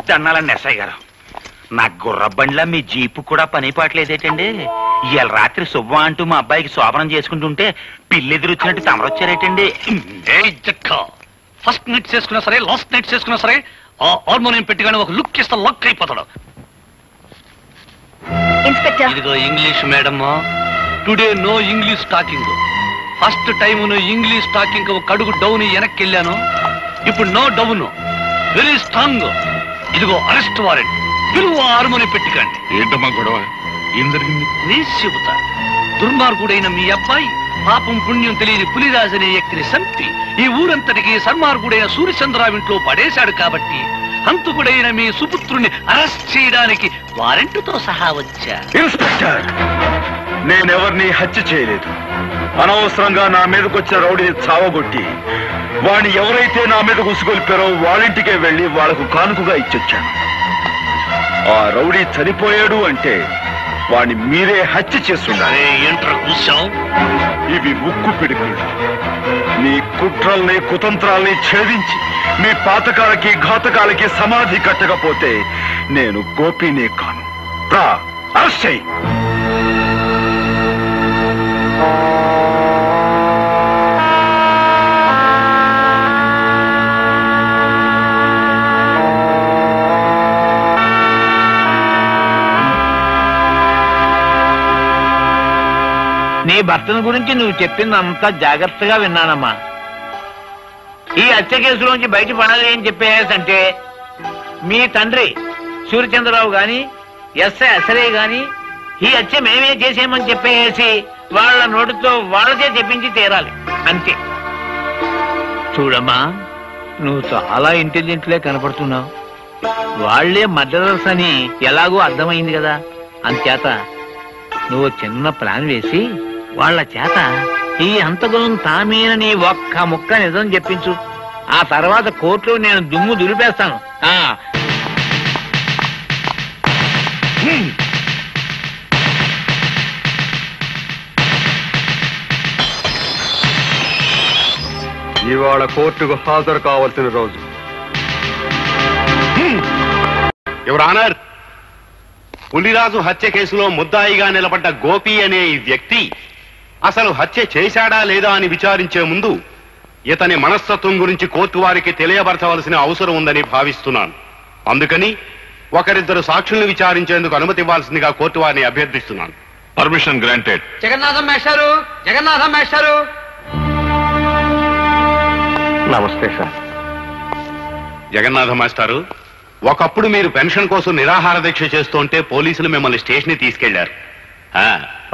దన్నాలండి SI గారు. నా గుర్రబండిలా మీ jeep కూడా పని పాటలేదేటండి? ఇవాళ రాత్రి శుభ్వం అంటూ మా అబ్బాయికి శోభనం చేసుకుంటుంటే పిల్లెదురొచ్చినట్టు తమరొచ్చారేటండి? ఫస్ట్ నైట్ చేసుకున్నా సరే, లాస్ట్ నైట్ చేసుకున్నా సరే, ఆ హార్మోనియం పెట్టిగానే ఒక లుక్ ఇస్తే లక్ అయిపోతాడు. ఇదిగో English madam, today no English talking. First time నువ్వు ఇంగ్లీష్ టాకింగ్ ఒక అడుగు డౌన్ వెనక్కి వెళ్ళాను. ఇప్పుడు నో డౌన్, వెరీ స్ట్రాంగ్. ఇదిగో అరెస్ట్ వారెంట్. పిలువ హార్మోనియం పెట్టికండి. ఏంటమ్మా గొడవ? ఏం జరిగింది? నీ చెబుతా. దుర్మార్గుడైన మీ అబ్బాయి పాపం పుణ్యం తెలియని పులిరాజు అనే వ్యక్తిని చంపి ఈ ఊరంతటికి సన్మార్గుడైన సూర్యచంద్రరావు ఇంట్లో పడేశాడు. కాబట్టి హంతకుడైన మీ సుపుత్రుణ్ణి అరెస్ట్ చేయడానికి వారెంట్తో సహా వచ్చా. ఇన్స్పెక్టర్, నేనెవరిని హత్య చేయలేదు. అనవసరంగా నా మీదకి వచ్చిన రౌడీని చావగొట్టి వాడిని ఎవరైతే నా మీద ఉసుగొల్పారో వాళ్ళింటికే వెళ్లి వాళ్లకు కానుకగా ఇచ్చొచ్చాను. ఆ రౌడీ చనిపోయాడు అంటే వాడిని మీరే హత్య చేస్తుండాలి. ఇవి ఉక్కు పిడుగులు. మీ కుట్రల్ని కుతంత్రాల్ని ఛేదించి మీ పాతకాలకి ఘాతకాలకి సమాధి కట్టకపోతే నేను గోపినే కాను. రా, అరెస్ట్ చెయ్యి. నీ భర్తను గురించి నువ్వు చెప్పిందంతా జాగ్రత్తగా విన్నానమ్మా. ఈ హత్య కేసులోంచి బయటపడాలి అని చెప్పేసంటే మీ తండ్రి సూర్యచంద్రరావు గాని ఎస్ఐ అసరే గాని ఈ హత్య మేమే చేసేమని చెప్పేసి వాళ్ళ నోటితో వాళ్ళకే చెప్పించి తీరాలి అంతే. చూడమ్మా, నువ్వు చాలా ఇంటెలిజెంట్లే కనపడుతున్నావు. వాళ్లే మర్డరర్స్ అని ఎలాగో అర్థమైంది కదా. అంచేత నువ్వు చిన్న ప్లాన్ వేసి వాళ్ళ చేత ఈ హంతకులను తామేనని ఒక్క ముక్క నిజం చెప్పించు. ఆ తర్వాత కోర్టులో నేను దుమ్ము దులిపేస్తాను. ఇవాళ కోర్టుకు హాజరు కావాల్సిన రోజు. యువర్ ఆనర్, పులిరాజు హత్య కేసులో ముద్దాయిగా నిలబడ్డ గోపి అనే ఈ వ్యక్తి అసలు హత్య చేశాడా లేదా అని విచారించే ముందు ఇతని మనస్తత్వం గురించి కోర్టు వారికి తెలియబరచవలసిన అవసరం ఉందని భావిస్తున్నాను. అందుకని ఒకరిద్దరు సాక్షుల్ని విచారించేందుకు అనుమతి ఇవ్వాల్సిందిగా కోర్టు వారిని అభ్యర్థిస్తున్నాను. Permission granted. జగన్నాథం మేస్టారు, జగన్నాథం మేస్టారు. నమస్తే సార్. జగన్నాథ మాస్టారు, ఒకప్పుడు మీరు పెన్షన్ కోసం నిరాహార దీక్ష చేస్తుంటే పోలీసులు మిమ్మల్ని స్టేషన్ తీసుకెళ్లారు.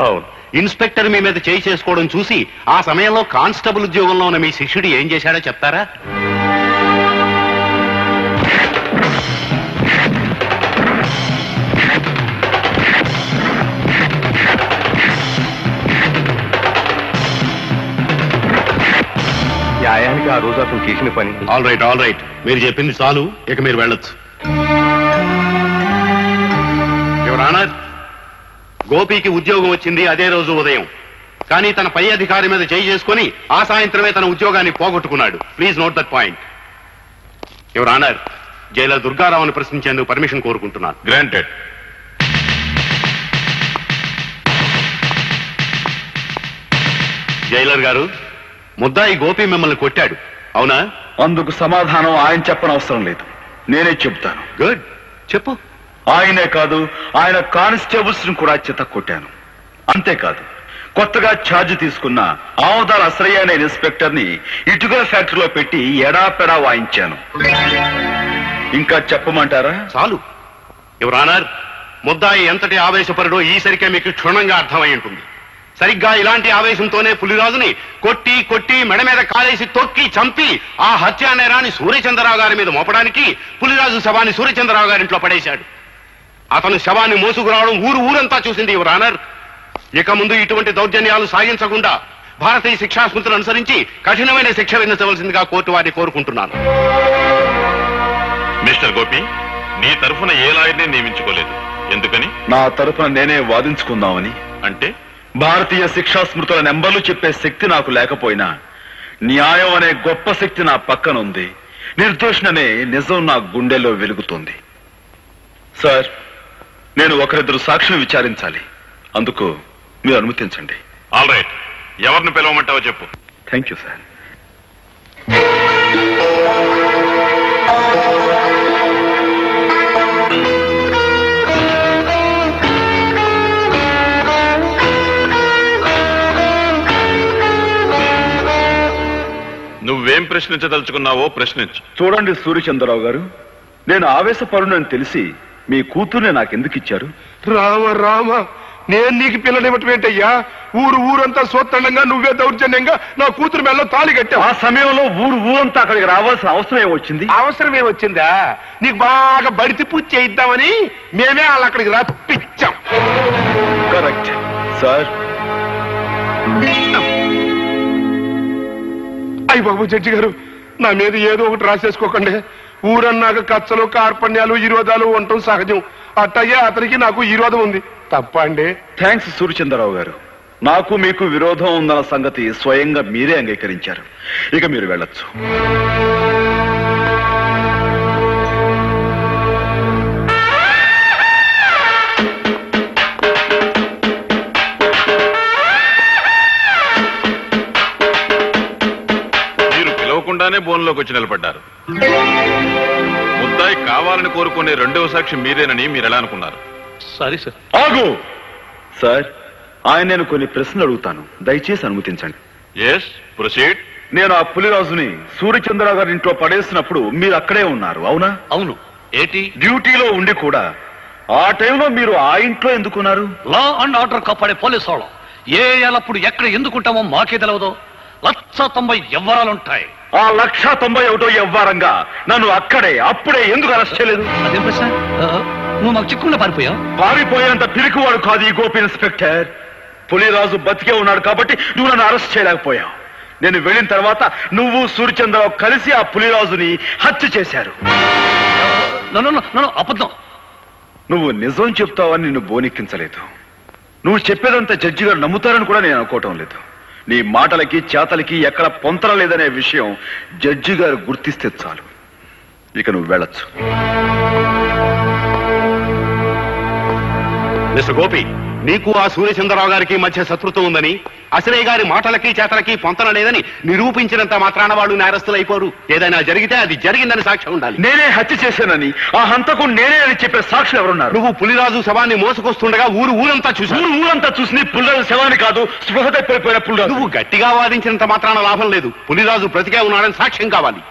అవును. ఇన్స్పెక్టర్ మీ మీద చేయి చేసుకోవడం చూసి ఆ సమయంలో కానిస్టేబుల్ ఉద్యోగంలో ఉన్న మీ శిష్యుడు ఏం చేశాడో చెప్తారా? న్యాయానికి ఆ రోజు అతను చేసిన పని. ఆల్ రైట్, మీరు చెప్పింది చాలు, ఇక మీరు వెళ్ళొచ్చు. యువర్ ఆనర్, గోపికి ఉద్యోగం వచ్చింది అదే రోజు ఉదయం. కానీ తన పై అధికారి మీద చేయి చేసుకుని ఆ సాయంత్రమే తన ఉద్యోగాన్ని పోగొట్టుకున్నాడు. Please note that point. Your honour, jailer దుర్గారావుని ప్రశ్నించేందుకు పర్మిషన్ కోరుకుంటున్నాను. గ్రాంటెడ్. జైలర్ గారు, ముద్దాయి గోపి మిమ్మల్ని కొట్టాడు, అవునా? అందుకు సమాధానం ఆయన చెప్పనవసరం లేదు, నేనే చెబుతాను. గుడ్, చెప్పు. ఆయనే కాదు, ఆయన కానిస్టేబుల్స్ ను కూడా చెత్త కొట్టాను. అంతేకాదు, కొత్తగా ఛార్జ్ తీసుకున్న ఆమదాల అసరయ్య అనే ఇన్స్పెక్టర్ ని ఇటుకల ఫ్యాక్టరీలో పెట్టి ఎడాపెడా వాయించాను. ఇంకా చెప్పమంటారా? చాలు. యువర్ ఆనర్, ముద్దాయి ఎంతటి ఆవేశపరుడో ఈసరికే మీకు క్షుణ్ణంగా అర్థమై ఉంటుంది. సరిగ్గా ఇలాంటి ఆవేశంతోనే పులిరాజుని కొట్టి కొట్టి మెడ మీద కాలేసి తొక్కి చంపి ఆ హత్యా నేరాన్ని సూర్యచంద్రరావు గారి మీద మోపడానికి పులిరాజు శవాన్ని సూర్యచంద్రరావు గారింట్లో పడేశాడు. అతను శవాన్ని మోసుకురావడం ఊరంతా చూసింది. యువర్ ఆనర్, ఇక ముందు ఇటువంటి దౌర్జన్యాలు సాగించకుండా భారతీయ శిక్షా స్మృతులను అనుసరించి కఠినమైన శిక్ష విధించవలసిందిగా కోర్టు వారిని కోరుకుంటున్నాను. మిస్టర్ గోపి, నీ తరఫున ఏ లాయర్ని నియమించుకోలేదు. ఎందుకని? నా తరఫున నేనే వాదించుకుందామని. అంటే భారతీయ శిక్షా స్మృతుల నెంబర్లు చెప్పే శక్తి నాకు లేకపోయినా న్యాయం అనే గొప్ప శక్తి నా పక్కన ఉంది. నిర్దోషణనే నిజం నా గుండెలో వెలుగుతోంది. సార్, నేను ఒకరిద్దరు సాక్షులు విచారించాలి. అందుకు మీరు అనుమతించండి. ఆల్ రైట్, ఎవరిని పిలవమంటావో చెప్పు. Thank you sir. నువ్వేం ప్రశ్నించదలుచుకున్నావో ప్రశ్నించు. చూడండి సూర్యచంద్రరావు గారు, నేను ఆవేశపరునని తెలిసి మీ కూతుర్ని నాకెందుకు ఇచ్చారు? రామ రామ, నేను నీకు పిల్లనివ్వటం ఏంటయ్యా? ఊరంతా సోత్తండంగా నువ్వే దౌర్జన్యంగా నా కూతురు మెల్లో తాళి కట్టావు. ఆ సమయంలో ఊరంతా అక్కడికి రావాల్సిన అవసరం ఏమొచ్చింది? అవసరం ఏమొచ్చిందా? నీకు బాగా బడితి పూజ చేయిద్దామని మేమే వాళ్ళు అక్కడికి రప్పించాం. Correct sir. అయ్య బాబు జడ్జి గారు, నా మీద ఏదో ఒకటి రాసేసుకోకండి. ఊరన్నాక కచ్చలు కార్పణ్యాలు విరోధాలు ఉండటం సహజం. అట్టయ్యే అతనికి నాకు విరోధం ఉంది. తప్ప అండి? థ్యాంక్స్ సూర్యచంద్రరావు గారు. నాకు మీకు విరోధం ఉందన్న సంగతి స్వయంగా మీరే అంగీకరించారు. ఇక మీరు వెళ్ళొచ్చు. మీరు పిలవకుండానే బోన్లోకి వచ్చి నిలబడ్డారు. ముద్దాయి కావాలని కోరుకునే రెండవ సాక్షి మీరేనని మీరు ఎలా అనుకున్నారు? Sorry sir. ఆగు సార్, నేను కొన్ని ప్రశ్నలు అడుగుతాను, దయచేసి అనుమతించండి. Yes, proceed. నేను ఆ పులిరాజుని సూర్యచంద్రరావు గారి ఇంట్లో పడేసినప్పుడు మీరు అక్కడే ఉన్నారు, అవునా? అవును. ఏంటి? డ్యూటీలో ఉండి కూడా ఆ టైంలో మీరు ఆ ఇంట్లో ఎందుకున్నారు? లా అండ్ ఆర్డర్ కాపాడే పోలీసు వాళ్ళం ఏ ఎల్లప్పుడు ఎక్కడ ఎందుకుంటామో మాకే తెలవదు. 190 ఎవ్వరాలుంటాయి. ఆ 191 ఎవ్వారంగా నన్ను అప్పుడే ఎందుకు అరెస్ట్ చేయలేదు? అదేం ప్రశ్న? నువ్వు మాకు చిక్కుకుండా పారిపోయావు. పారిపోయేంత పిరికివాడు కాదు ఈ గోపి ఇన్స్పెక్టర్. పులిరాజు బతికే ఉన్నాడు కాబట్టి నువ్వు నన్ను అరెస్ట్ చేయలేకపోయావు. నేను వెళ్ళిన తర్వాత నువ్వు సూర్యచంద్రరావు కలిసి ఆ పులిరాజుని హత్య చేశారు. అబద్ధం. నువ్వు నిజం చెప్తావని నిన్ను బోనెక్కించలేదు. నువ్వు చెప్పేదంతా జడ్జి గారు నమ్ముతారని కూడా నేను అనుకోవటం లేదు. నీ మాటలకి చేతలకి ఎక్కడ పొంతన లేదనే విషయం జడ్జి గారు గుర్తిస్తే చాలు. ఇక నువ్వు వెళ్ళొచ్చు. మిస్టర్ గోపి, నీకు ఆ సూర్యచంద్రరావు గారికి మధ్య శత్రుత్వం ఉందని, అసలే గారి మాటలకి చేతలకి పొంతన లేదని నిరూపించినంత మాత్రాన వాళ్ళు నేరస్తులైపోరు. ఏదైనా జరిగితే అది జరిగిందని సాక్ష్యం ఉండాలి. నేనే హత్య చేశానని, ఆ హంతకుడు నేనే అని చెప్పే సాక్షులు ఎవరున్నారు? నువ్వు పులిరాజు శవాన్ని మోసుకొస్తుండగా ఊరంతా చూసి పులిరాజు శవాన్ని కాదు, స్పృహ తప్పిపోయిన పులిరాజు. నువ్వు గట్టిగా వాదించినంత మాత్రాన లాభం లేదు. పులిరాజు బ్రతికే ఉన్నాడని సాక్ష్యం కావాలి.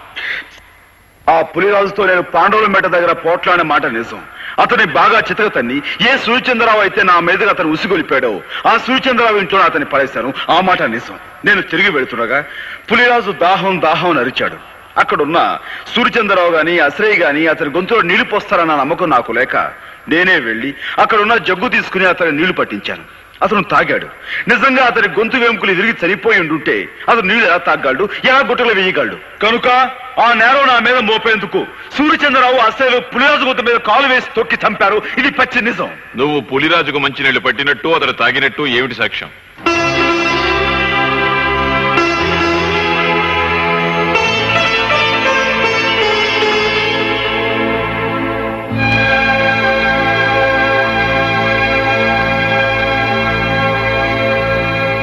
ఆ పులిరాజుతో నేను పాండవులమేట దగ్గర పోట్లాడిన మాట నిజం. అతని బాగా చితకతన్ని ఏ సూర్యచంద్రరావు అయితే నా మీదుగా అతను ఉసిగొలిపాడో ఆ సూర్యచంద్రరావు ఇంట్లో అతన్ని పడేశాను. ఆ మాట నిజం. నేను తిరిగి వెళుతుండగా పులిరాజు దాహం అని అరిచాడు. అక్కడున్న సూర్యచంద్రరావు గాని అశ్రయ్ గాని అతని గొంతులో నీళ్లు పోస్తారన్న నమ్మకం నాకు లేక నేనే వెళ్లి అక్కడున్న జగ్గు తీసుకుని అతని నీళ్లు పట్టించాను. అతను తాగాడు. నిజంగా అతని గొంతు వెంకులు విరిగి చనిపోయి ఉండుంటే అతను నీళ్లు ఎలా తాగలడు, ఎలా గుట్టలు వేయగలడు? కనుక ఆ నేరం నా మీద మోపేందుకు సూర్యచంద్రరావు అసలు పులిరాజు గొంతు మీద కాలు వేసి తొక్కి చంపారు. ఇది పచ్చి నిజం. నువ్వు పులిరాజుకు మంచినీళ్లు పట్టినట్టు అతను తాగినట్టు ఏమిటి సాక్ష్యం?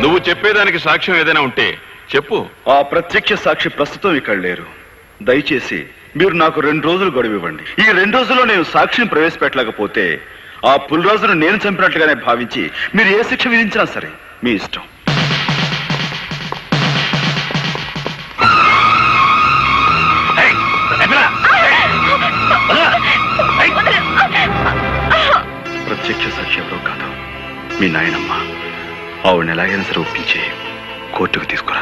నువ్వు చెప్పేదానికి సాక్ష్యం ఏదైనా ఉంటే చెప్పు. ఆ ప్రత్యక్ష సాక్షి ప్రస్తుతం ఇక్కడ లేరు. దయచేసి మీరు నాకు 2 రోజులు గడువివ్వండి. ఈ 2 రోజుల్లో నేను సాక్షిని ప్రవేశపెట్టలేకపోతే ఆ పులిరాజును నేను చంపినట్లుగానే భావించి మీరు ఏ శిక్ష విధించినా సరే మీ ఇష్టం. ప్రత్యక్ష సాక్షి ఎవరో కాదు, మీ నాయనమ్మ. ఆవిడని ఎలాగైనా సరే ఒప్పించి కోర్టుకు తీసుకురా.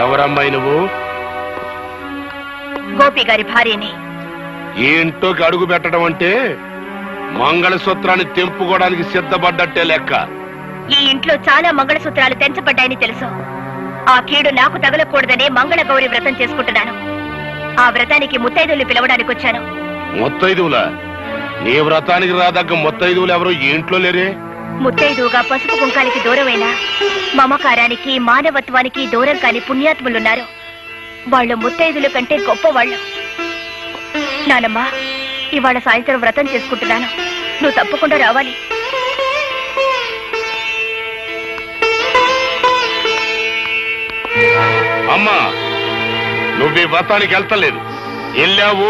ఎవరమ్మాయి నువ్వు? గోపి గారి భార్యని. ఈ ఇంట్లోకి అడుగు పెట్టడం అంటే మంగళసూత్రాన్ని తెంపుకోవడానికి సిద్ధపడ్డట్టే లెక్క. ఈ ఇంట్లో చాలా మంగళసూత్రాలు తెంచబడ్డాయని తెలుసు. ఆ కీడు నాకు తగలకూడదనే మంగళగౌరి వ్రతం చేసుకుంటున్నాను. ఆ వ్రతానికి ముత్తైదువులు పిలవడానికి వచ్చాను. మొత్తైదువులా? నీ వ్రతానికి రాదగ్గ మొత్తైదువులు ఎవరో ఇంట్లో లేరే? ముత్తైదువుగా పసుపు కుంకాలకి దూరమైన మమకారానికి మానవత్వానికి దూరం కాని పుణ్యాత్ములున్నారు. వాళ్ళు ముత్తైదుల కంటే గొప్పవాళ్ళు. నానమ్మా, ఇవాళ సాయంత్రం వ్రతం చేసుకుంటున్నాను. నువ్వు తప్పకుండా రావాలి. అమ్మా, నువ్వు ఈ వ్రతానికి వెళ్తలేదు. వెళ్ళావు,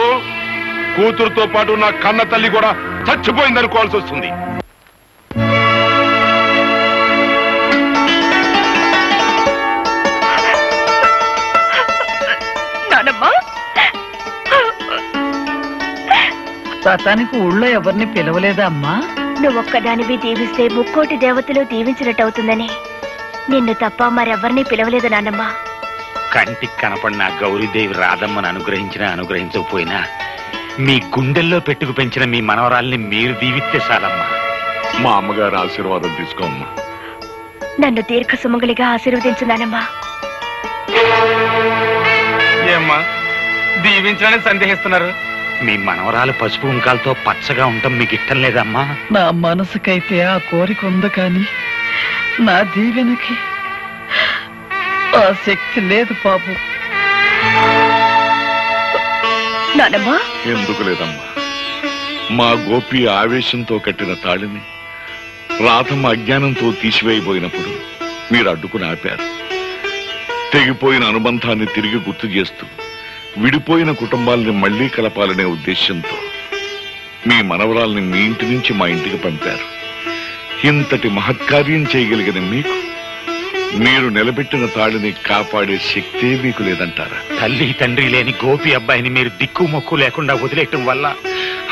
కూతురుతో పాటు నా కన్న తల్లి కూడా చచ్చిపోయిందనుకోవాల్సి వస్తుంది. వ్రతానికి ఊళ్ళో ఎవరిని పిలవలేదా అమ్మా? నువ్వొక్కదానివి దీవిస్తే ముక్కోటి దేవతలు దీవించినట్టవుతుందని నిన్ను తప్ప మరెవరిని పిలవలేదు నాన్నమ్మా. కంటికి కనపడిన గౌరీదేవి రాధమ్మను అనుగ్రహించినా అనుగ్రహించకపోయినా మీ గుండెల్లో పెట్టుకు పెంచిన మీ మనవరాల్ని మీరు దీవిస్తే చాలమ్మా. మా అమ్మగారు ఆశీర్వాదం తీసుకోమ్మా. నన్ను దీర్ఘ సుమంగళిగా ఆశీర్వదించున్నానమ్మా. ఏమ్మా దీవించాలని సందేహిస్తున్నారు? మీ మనవరాలు పసుపు కుంకాలతో పచ్చగా ఉండటం మీకు ఇష్టం లేదమ్మా? నా మనసుకైతే ఆ కోరిక ఉంది, కానీ నా దీవెనకి ఆ శక్తి లేదు బాబు. నానమ్మా, ఎందుకు లేదమ్మా? మా గోపి ఆవేశంతో కట్టిన తాళిని రాధమ్మ అజ్ఞానంతో తీసివేయబోయినప్పుడు మీరు అడ్డుకుని ఆపారు. తెగిపోయిన అనుబంధాన్ని తిరిగి గుర్తు చేస్తూ విడిపోయిన కుటుంబాలని మళ్లీ కలపాలనే ఉద్దేశంతో మీ మనవరాల్ని మీ ఇంటి నుంచి మా ఇంటికి పంపారు. ఇంతటి మహత్కార్యం చేయగలిగిన మీకు మీరు నిలబెట్టిన తాళిని కాపాడే శక్తే మీకు లేదంటారా? తల్లి తండ్రి లేని గోపి అబ్బాయిని మీరు దిక్కు మొక్కు లేకుండా వదిలేయటం వల్ల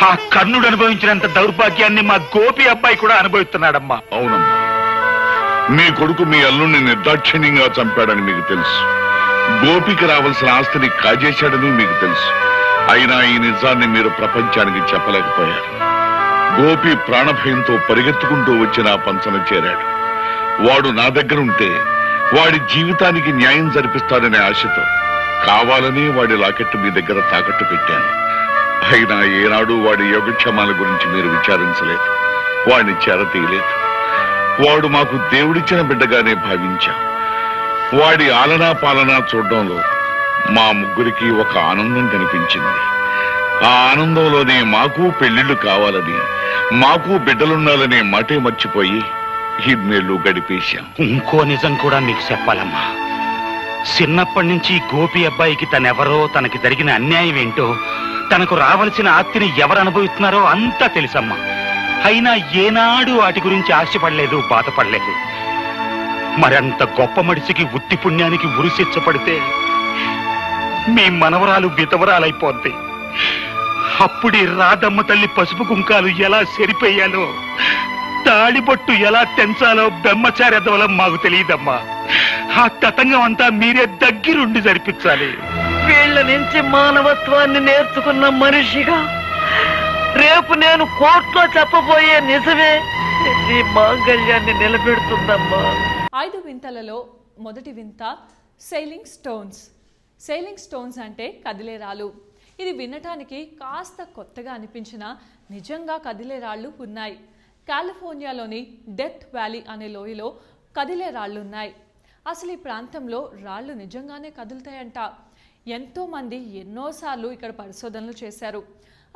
ఆ కర్ణుడు అనుభవించినంత దౌర్భాగ్యాన్ని మా గోపి అబ్బాయి కూడా అనుభవిస్తున్నాడమ్మా. అవునమ్మా, మీ కొడుకు మీ అల్లుణ్ణి నిర్దాక్షిణ్యంగా చంపాడని మీకు తెలుసు. గోపికి రావాల్సిన ఆస్తిని కాజేశాడని మీకు తెలుసు. అయినా ఈ నిజాన్ని మీరు ప్రపంచానికి చెప్పలేకపోయారు. గోపి ప్రాణభయంతో పరిగెత్తుకుంటూ వచ్చి నా పంచన చేరాడు. వాడు నా దగ్గరుంటే వాడి జీవితానికి న్యాయం జరిపిస్తాడనే ఆశతో కావాలని వాడి లాకెట్టు మీ దగ్గర తాకట్టు పెట్టాను. అయినా ఏనాడు వాడి యోగక్షేమాల గురించి మీరు విచారించలేదు, వాడిని చేరతీయలేదు. వాడు మాకు దేవుడిచ్చిన బిడ్డగానే భావించాం. వాడి ఆలనా పాలనా చూడడంలో మా ముగ్గురికి ఒక ఆనందం కనిపించింది. ఆ ఆనందంలోనే మాకు పెళ్లిళ్లు కావాలని, మాకు బిడ్డలుండాలనే మాటే మర్చిపోయి ఇన్నేళ్లు గడిపేశాం. ఇంకో నిజం కూడా మీకు చెప్పాలమ్మా. చిన్నప్పటి నుంచి గోపి అబ్బాయికి తనెవరో, తనకి జరిగిన అన్యాయం ఏంటో, తనకు రావాల్సిన ఆస్తిని ఎవరు అనుభవిస్తున్నారో అంతా తెలుసమ్మా. అయినా ఏనాడు వాటి గురించి ఆశపడలేదు, బాధపడలేదు. మరంత గొప్ప మనిషికి ఉత్తి పుణ్యానికి ఉరిశిచ్చపడితే మీ మనవరాలు విధవరాలైపోద్ది. అప్పుడే రాధమ్మ తల్లి పసుపు కుంకాలు ఎలా సెరిపోయాలో, తాళిబొట్టు ఎలా తెంచాలో బ్రహ్మచార్యదవలం మాకు తెలియదమ్మా. ఆ తతంగం అంతా మీరే దగ్గరుండి జరిపించాలి. వీళ్ళ నుంచి మానవత్వాన్ని నేర్చుకున్న మనిషిగా రేపు నేను కోర్టులో చెప్పబోయే నిజమే ఈ మాంగళ్యాన్ని నిలబెడుతుందమ్మా. 5 వింతలలో మొదటి వింత సెయిలింగ్ స్టోన్స్. సెయిలింగ్ స్టోన్స్ అంటే కదిలే రాళ్ళు. ఇది వినటానికి కాస్త కొత్తగా అనిపించినా నిజంగా కదిలే రాళ్ళు ఉన్నాయి. కాలిఫోర్నియాలోని డెత్ వ్యాలీ అనే లోయలో కదిలే రాళ్లున్నాయి. అసలు ఈ ప్రాంతంలో రాళ్లు నిజంగానే కదులుతాయంట. ఎంతోమంది ఎన్నోసార్లు ఇక్కడ పరిశోధనలు చేశారు.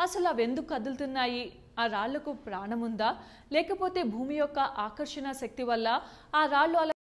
అసలు అవి ఎందుకు కదులుతున్నాయి? ఆ రాళ్లకు ప్రాణముందా, లేకపోతే భూమి యొక్క ఆకర్షణ శక్తి వల్ల ఆ రాళ్ళు అలా